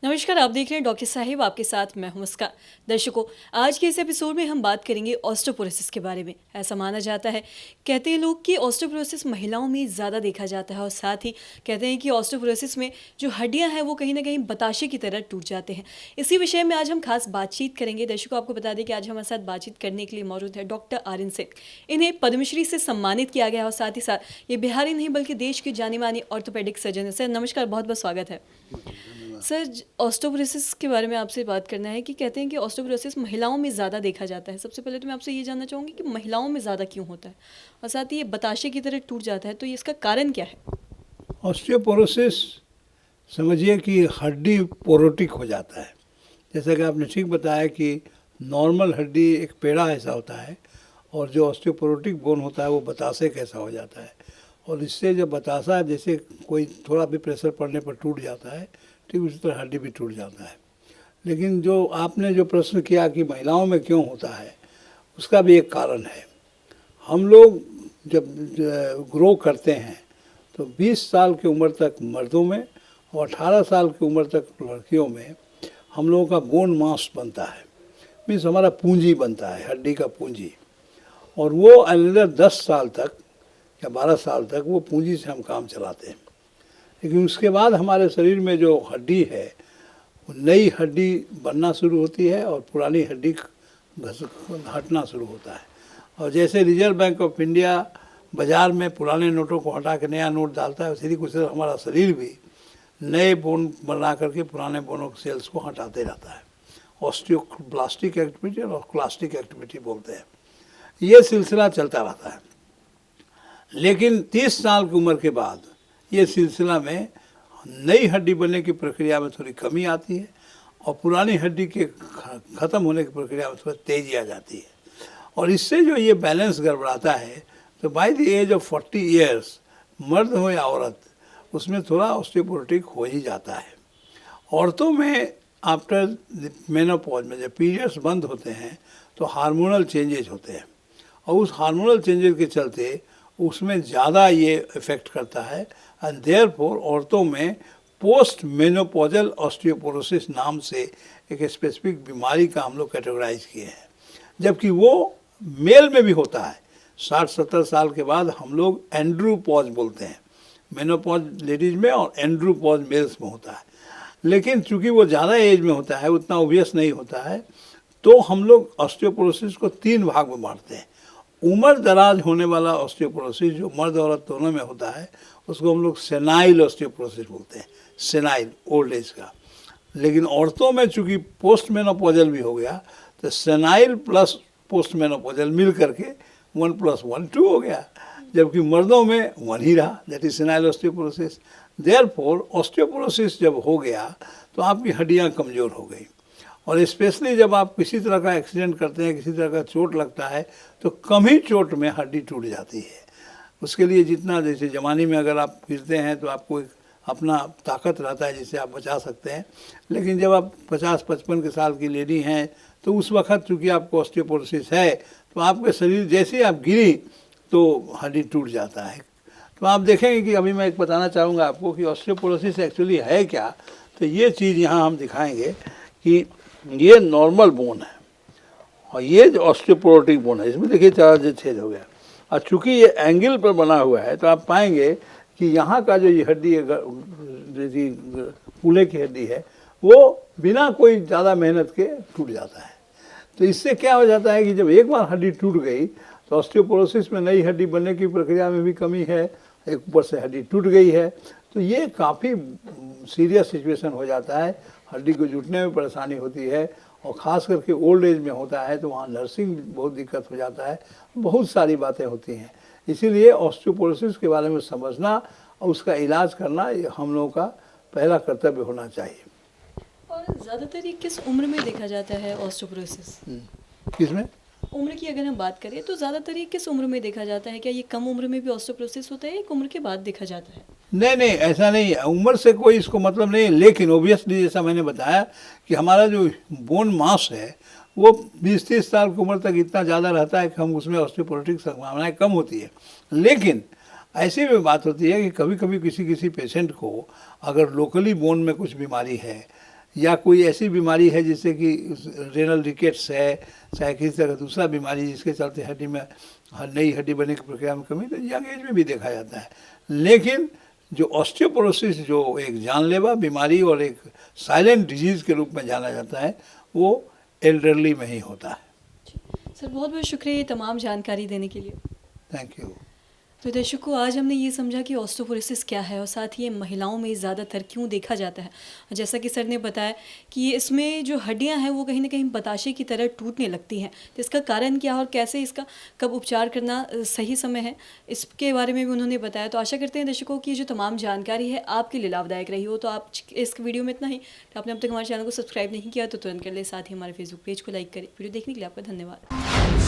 नमस्कार, आप देख रहे हैं डॉक्टर साहिब, आपके साथ मैं हूं मुस्कान। दर्शकों, आज के इस एपिसोड में हम बात करेंगे ऑस्टियोपोरोसिस के बारे में। ऐसा माना जाता है, कहते हैं लोग कि ऑस्टियोपोरोसिस महिलाओं में ज़्यादा देखा जाता है और साथ ही कहते हैं कि ऑस्टियोपोरोसिस में जो हड्डियां हैं वो कहीं ना कहीं बताशे की तरह टूट जाते हैं। इसी विषय में आज हम खास बातचीत करेंगे। दर्शकों, आपको बता दें कि आज हमारे साथ बातचीत करने के लिए मौजूद है डॉक्टर आर्यन सिंह। इन्हें पद्मश्री से सम्मानित किया गया और साथ ही साथ ये बिहारी नहीं बल्कि देश के जानी मानी ऑर्थोपेडिक सर्जन है। सर नमस्कार, बहुत बहुत स्वागत है। सर, ऑस्टियोपोरोसिस के बारे में आपसे बात करना है कि कहते हैं कि ऑस्टियोपोरोसिस महिलाओं में ज़्यादा देखा जाता है। सबसे पहले तो मैं आपसे ये जानना चाहूँगी कि महिलाओं में ज़्यादा क्यों होता है और साथ ही ये बताशे की तरह टूट जाता है, तो ये इसका कारण क्या है? ऑस्टियोपोरोसिस समझिए कि हड्डी पोरोटिक हो जाता है। जैसा कि आपने ठीक बताया कि नॉर्मल हड्डी एक पेड़ा ऐसा होता है और जो ऑस्टियोपोरोटिक बोन होता है वो बतासे कैसा हो जाता है। और इससे जब बतासा जैसे कोई थोड़ा भी प्रेशर पड़ने पर टूट जाता है, ठीक उसी तरह हड्डी भी टूट जाता है। लेकिन जो आपने जो प्रश्न किया कि महिलाओं में क्यों होता है, उसका भी एक कारण है। हम लोग जब ग्रो करते हैं तो 20 साल की उम्र तक मर्दों में और 18 साल की उम्र तक लड़कियों में हम लोगों का बोन मास बनता है। मीन्स हमारा पूंजी बनता है, हड्डी का पूंजी। और वो अनदर 10 साल तक या 12 साल तक वो पूंजी से हम काम चलाते हैं। लेकिन उसके बाद हमारे शरीर में जो हड्डी है वो नई हड्डी बनना शुरू होती है और पुरानी हड्डी हटना शुरू होता है। और जैसे रिजर्व बैंक ऑफ इंडिया बाज़ार में पुराने नोटों को हटा के नया नोट डालता है, उसी कुछ हमारा शरीर भी नए बोन बना करके पुराने बोनों के सेल्स को हटाते रहता है। ऑस्टियोब्लास्टिक एक्टिविटी और क्लास्टिक एक्टिविटी बोलते हैं। ये सिलसिला चलता रहता है। लेकिन 30 साल की उम्र के बाद ये सिलसिला में नई हड्डी बनने की प्रक्रिया में थोड़ी कमी आती है और पुरानी हड्डी के ख़त्म होने की प्रक्रिया में थोड़ी तेज़ी आ जाती है। और इससे जो ये बैलेंस गड़बड़ाता है, तो by the age of 40 years मर्द हो या औरत, उसमें थोड़ा ऑस्टियोपोरोटिक हो ही जाता है। औरतों में आफ्टर मेनोपॉज में जब पीरियड्स बंद होते हैं तो हार्मोनल चेंजेज होते हैं और उस हार्मोनल चेंजेस के चलते उसमें ज़्यादा ये इफ़ेक्ट करता है। एंड देयरफॉर औरतों में पोस्ट मेनोपॉजल ऑस्टियोपोरोसिस नाम से एक स्पेसिफिक बीमारी का हम लोग कैटेगराइज किए हैं, जबकि वो मेल में भी होता है। 60-70 साल के बाद हम लोग एंड्रोपॉज बोलते हैं। मेनोपॉज लेडीज में और एंड्रोपॉज मेल्स में होता है। लेकिन चूंकि वो ज़्यादा एज में होता है, उतना ओबियस नहीं होता है, तो हम लोग ऑस्टियोपोरोसिस को 3 भाग में बांटते हैं। उम्र दराज होने वाला ऑस्टियोपोरोसिस जो मर्द औरत दोनों में होता है, उसको हम लोग सेनाइल ऑस्टियोपोरोसिस बोलते हैं, सेनाइल ओल्ड एज का। लेकिन औरतों में चूंकि पोस्ट मेनोपॉजल भी हो गया, तो सेनाइल प्लस पोस्ट मेनोपॉजल मिल करके 1 + 1 2 हो गया, जबकि मर्दों में 1 ही रहा, that is senile osteoporosis. Therefore osteoporosis जब हो गया तो आपकी हड्डियाँ कमज़ोर हो गई। और स्पेशली जब आप किसी तरह का एक्सीडेंट करते हैं, किसी तरह का चोट लगता है, तो कम ही चोट में हड्डी टूट जाती है। उसके लिए जितना, जैसे ज़माने में अगर आप गिरते हैं तो आपको एक अपना ताकत रहता है जिससे आप बचा सकते हैं। लेकिन जब आप 50-55 साल की लेडी हैं तो उस वक्त चूँकि आपको ऑस्टियोपोरोसिस है, तो आपके शरीर जैसे ही आप गिरी तो हड्डी टूट जाता है। तो आप देखेंगे कि अभी मैं एक बताना चाहूँगा आपको कि ऑस्टियोपोरोसिस एक्चुअली है क्या। तो ये चीज़ यहाँ हम दिखाएंगे कि ये नॉर्मल बोन है और ये जो ऑस्टियोपोरोटिक बोन है, इसमें देखिए 4 छेद हो गया। और चूँकि ये एंगल पर बना हुआ है तो आप पाएंगे कि यहाँ का जो ये हड्डी है, जैसी कूल्हे की हड्डी है, वो बिना कोई ज़्यादा मेहनत के टूट जाता है। तो इससे क्या हो जाता है कि जब एक बार हड्डी टूट गई तो ऑस्टियोपोरोसिस में नई हड्डी बनने की प्रक्रिया में भी कमी है, एक ऊपर से हड्डी टूट गई है, तो ये काफ़ी सीरियस सिचुएशन हो जाता है। हड्डी को जुटने में परेशानी होती है और ख़ास करके ओल्ड एज में होता है तो वहाँ नर्सिंग बहुत दिक्कत हो जाता है, बहुत सारी बातें होती हैं। इसीलिए ऑस्टियोपोरोसिस के बारे में समझना और उसका इलाज करना ये हम लोगों का पहला कर्तव्य होना चाहिए। और ज़्यादातर ये किस उम्र में देखा जाता है ऑस्टियोपोरोसिस? किसमें? उम्र की अगर हम बात करें तो ज़्यादातर ये किस उम्र में देखा जाता है? क्या ये कम उम्र में भी ऑस्टियोपोरोसिस होता है, एक उम्र के बाद देखा जाता है? नहीं नहीं, ऐसा नहीं है, उम्र से कोई इसको मतलब नहीं है। लेकिन ओबियसली जैसा मैंने बताया कि हमारा जो बोन मास है वो 20-30 साल की उम्र तक इतना ज़्यादा रहता है कि हम उसमें ऑस्टियोपोरोटिक संभावनाएं कम होती है। लेकिन ऐसी भी बात होती है कि कभी कभी किसी किसी पेशेंट को अगर लोकली बोन में कुछ बीमारी है, या कोई ऐसी बीमारी है जिससे कि रेनल रिकेट्स है, चाहे किसी तरह का दूसरा बीमारी जिसके चलते हड्डी में नई हड्डी बनने की प्रक्रिया में कमी, तो यंग एज में भी देखा जाता है। लेकिन जो ऑस्टियोपोरोसिस जो एक जानलेवा बीमारी और एक साइलेंट डिजीज़ के रूप में जाना जाता है, वो एल्डरली में ही होता है। सर बहुत बहुत शुक्रिया ये तमाम जानकारी देने के लिए। Thank you. तो दर्शकों, आज हमने ये समझा कि ऑस्टियोपोरोसिस क्या है और साथ ही ये महिलाओं में ज़्यादातर क्यों देखा जाता है। और जैसा कि सर ने बताया कि इसमें जो हड्डियां हैं वो कहीं ना कहीं बताशे की तरह टूटने लगती हैं, तो इसका कारण क्या है और कैसे इसका कब उपचार करना सही समय है, इसके बारे में भी उन्होंने बताया। तो आशा करते हैं दर्शकों की जो तमाम जानकारी है आपके लिए लाभदायक रही हो। तो आप इस वीडियो में इतना ही। तो आपने अब तक हमारे चैनल को सब्सक्राइब नहीं किया तो तुरंत कर ले, साथ ही हमारे फेसबुक पेज को लाइक करें। वीडियो देखने के लिए आपका धन्यवाद।